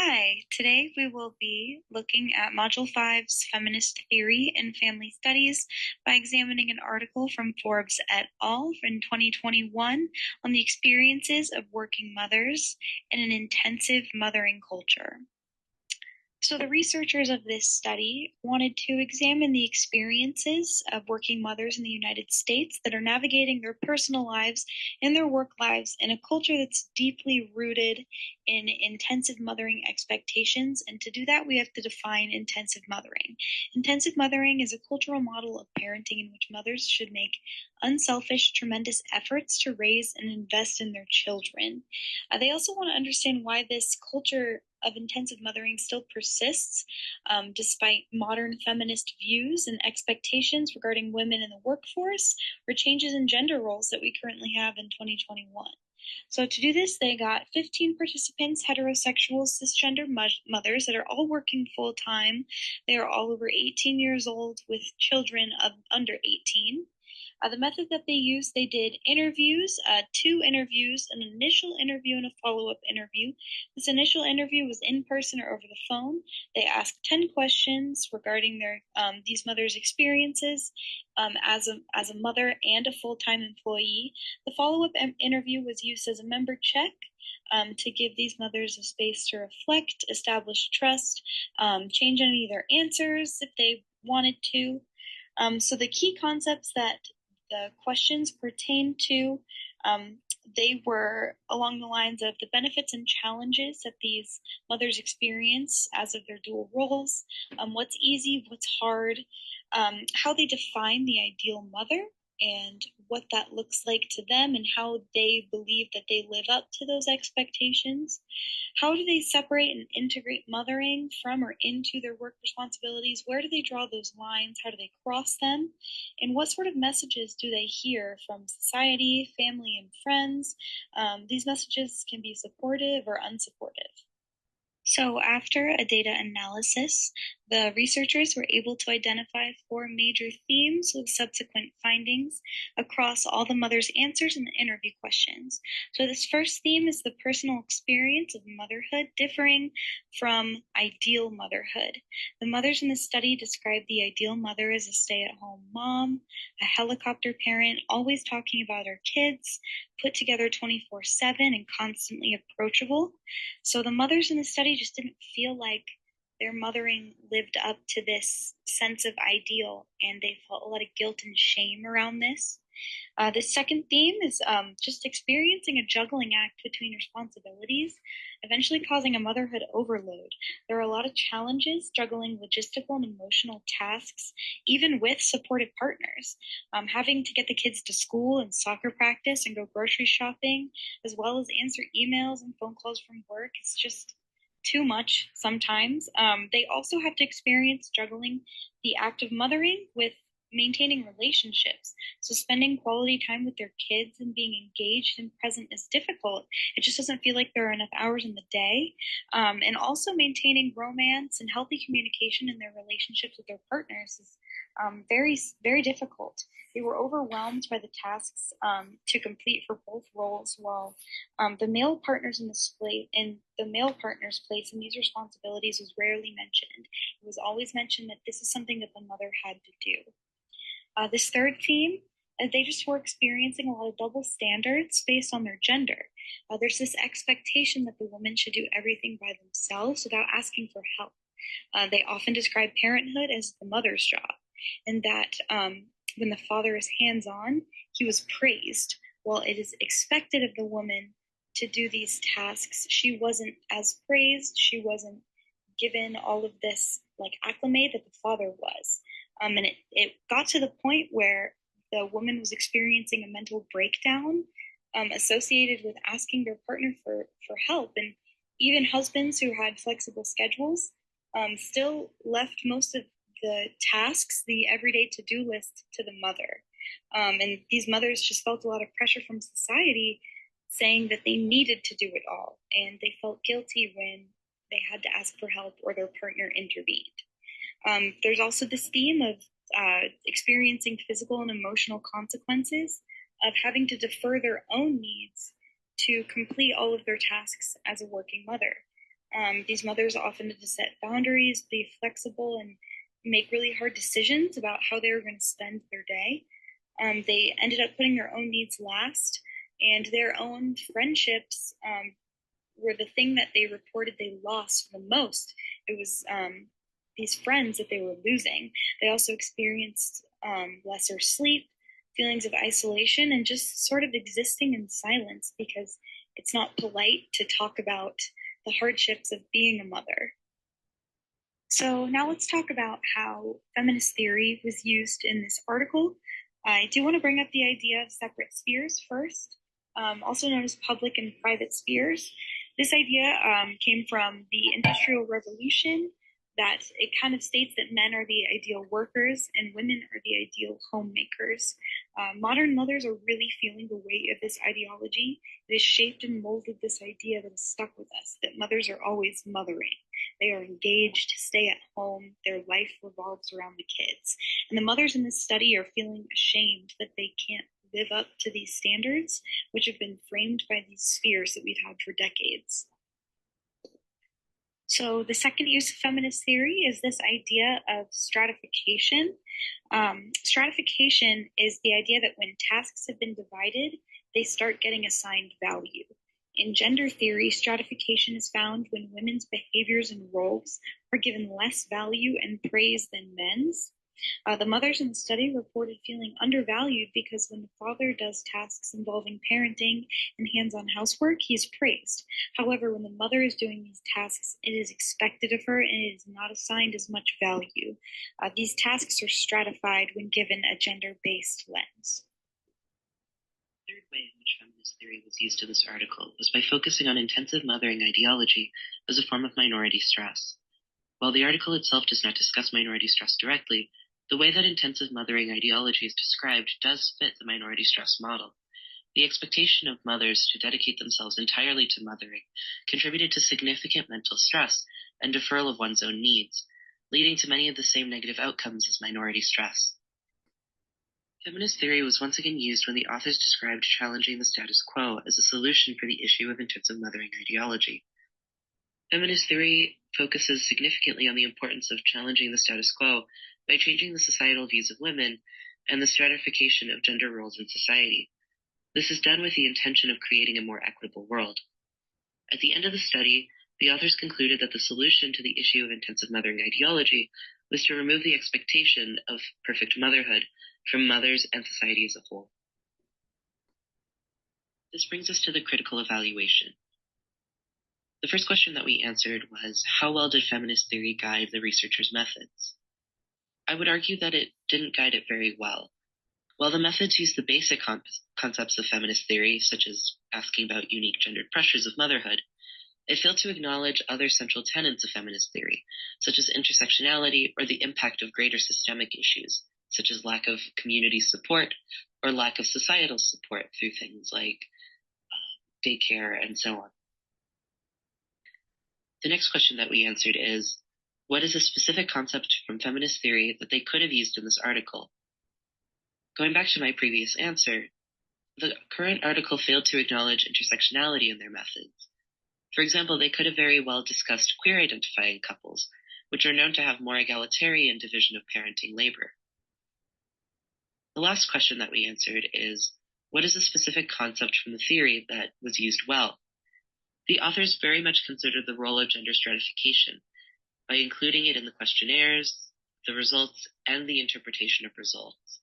Hi, today we will be looking at Module 5's Feminist Theory in Family Studies by examining an article from Forbes et al. In 2021 on the experiences of working mothers in an intensive mothering culture. So the researchers of this study wanted to examine the experiences of working mothers in the United States that are navigating their personal lives and their work lives in a culture that's deeply rooted in intensive mothering expectations. And to do that, we have to define intensive mothering. Intensive mothering is a cultural model of parenting in which mothers should make unselfish, tremendous efforts to raise and invest in their children. They also want to understand why this culture of intensive mothering still persists, despite modern feminist views and expectations regarding women in the workforce or changes in gender roles that we currently have in 2021. So to do this, they got 15 participants, heterosexual, cisgender mothers that are all working full-time. They are all over 18 years old with children of under 18. The method that they used, they did interviews, 2 interviews, an initial interview and a follow-up interview. This initial interview was in person or over the phone. They asked 10 questions regarding their these mothers' experiences as a mother and a full-time employee. The follow-up interview was used as a member check to give these mothers a space to reflect, establish trust, change any of their answers if they wanted to. So the key concepts that the questions pertain to, they were along the lines of the benefits and challenges that these mothers experience as of their dual roles, what's easy, what's hard, how they define the ideal mother, and what that looks like to them and how they believe that they live up to those expectations. How do they separate and integrate mothering from or into their work responsibilities? Where do they draw those lines? How do they cross them? And what sort of messages do they hear from society, family, and friends? These messages can be supportive or unsupportive. So after a data analysis, the researchers were able to identify 4 major themes with subsequent findings across all the mothers' answers in the interview questions. So this first theme is the personal experience of motherhood differing from ideal motherhood. The mothers in the study described the ideal mother as a stay-at-home mom, a helicopter parent, always talking about her kids, put together 24/7 and constantly approachable. So the mothers in the study just didn't feel like their mothering lived up to this sense of ideal, and they felt a lot of guilt and shame around this. The second theme is just experiencing a juggling act between responsibilities, eventually causing a motherhood overload. There are a lot of challenges juggling logistical and emotional tasks, even with supportive partners. Having to get the kids to school and soccer practice and go grocery shopping, as well as answer emails and phone calls from work, it's just too much sometimes. They also have to experience juggling the act of mothering with maintaining relationships. So spending quality time with their kids and being engaged and present is difficult. It just doesn't feel like there are enough hours in the day. And also maintaining romance and healthy communication in their relationships with their partners is very, very difficult. They were overwhelmed by the tasks to complete for both roles, while the male partner's place in these responsibilities was rarely mentioned. It was always mentioned that this is something that the mother had to do. This third theme, they just were experiencing a lot of double standards based on their gender. There's this expectation that the woman should do everything by themselves without asking for help. They often describe parenthood as the mother's job, and that when the father is hands-on, he was praised. While it is expected of the woman to do these tasks, she wasn't as praised. She wasn't given all of this like acclimate that the father was. And it got to the point where the woman was experiencing a mental breakdown associated with asking their partner for help. And even husbands who had flexible schedules still left most of the tasks, the everyday to-do list, to the mother. And these mothers just felt a lot of pressure from society saying that they needed to do it all. And they felt guilty when they had to ask for help or their partner intervened. There's also this theme of experiencing physical and emotional consequences of having to defer their own needs to complete all of their tasks as a working mother. These mothers often had to set boundaries, be flexible, and make really hard decisions about how they were going to spend their day. They ended up putting their own needs last, and their own friendships were the thing that they reported they lost the most. It was these friends that they were losing. They also experienced lesser sleep, feelings of isolation, and just sort of existing in silence because it's not polite to talk about the hardships of being a mother. So now let's talk about how feminist theory was used in this article. I do want to bring up the idea of separate spheres first, also known as public and private spheres. This idea came from the Industrial Revolution, that it kind of states that men are the ideal workers and women are the ideal homemakers. Modern mothers are really feeling the weight of this ideology. It has shaped and molded this idea that has stuck with us, that mothers are always mothering. They are engaged, stay at home, their life revolves around the kids. And the mothers in this study are feeling ashamed that they can't live up to these standards, which have been framed by these spheres that we've had for decades. So the second use of feminist theory is this idea of stratification. Stratification is the idea that when tasks have been divided, they start getting assigned value. In gender theory, stratification is found when women's behaviors and roles are given less value and praise than men's. The mothers in the study reported feeling undervalued because when the father does tasks involving parenting and hands-on housework, he is praised. However, when the mother is doing these tasks, it is expected of her and it is not assigned as much value. These tasks are stratified when given a gender-based lens. The third way in which feminist theory was used in this article was by focusing on intensive mothering ideology as a form of minority stress. While the article itself does not discuss minority stress directly, the way that intensive mothering ideology is described does fit the minority stress model. The expectation of mothers to dedicate themselves entirely to mothering contributed to significant mental stress and deferral of one's own needs, leading to many of the same negative outcomes as minority stress. Feminist theory was once again used when the authors described challenging the status quo as a solution for the issue of intensive mothering ideology. Feminist theory focuses significantly on the importance of challenging the status quo by changing the societal views of women and the stratification of gender roles in society. This is done with the intention of creating a more equitable world. At the end of the study, the authors concluded that the solution to the issue of intensive mothering ideology was to remove the expectation of perfect motherhood from mothers and society as a whole. This brings us to the critical evaluation. The first question that we answered was, how well did feminist theory guide the researchers' methods? I would argue that it didn't guide it very well. While the methods used the basic concepts of feminist theory, such as asking about unique gendered pressures of motherhood, it failed to acknowledge other central tenets of feminist theory, such as intersectionality or the impact of greater systemic issues, such as lack of community support or lack of societal support through things like daycare and so on. The next question that we answered is, what is a specific concept from feminist theory that they could have used in this article? Going back to my previous answer, the current article failed to acknowledge intersectionality in their methods. For example, they could have very well discussed queer identifying couples, which are known to have more egalitarian division of parenting labor. The last question that we answered is, what is a specific concept from the theory that was used well? The authors very much considered the role of gender stratification by including it in the questionnaires, the results, and the interpretation of results.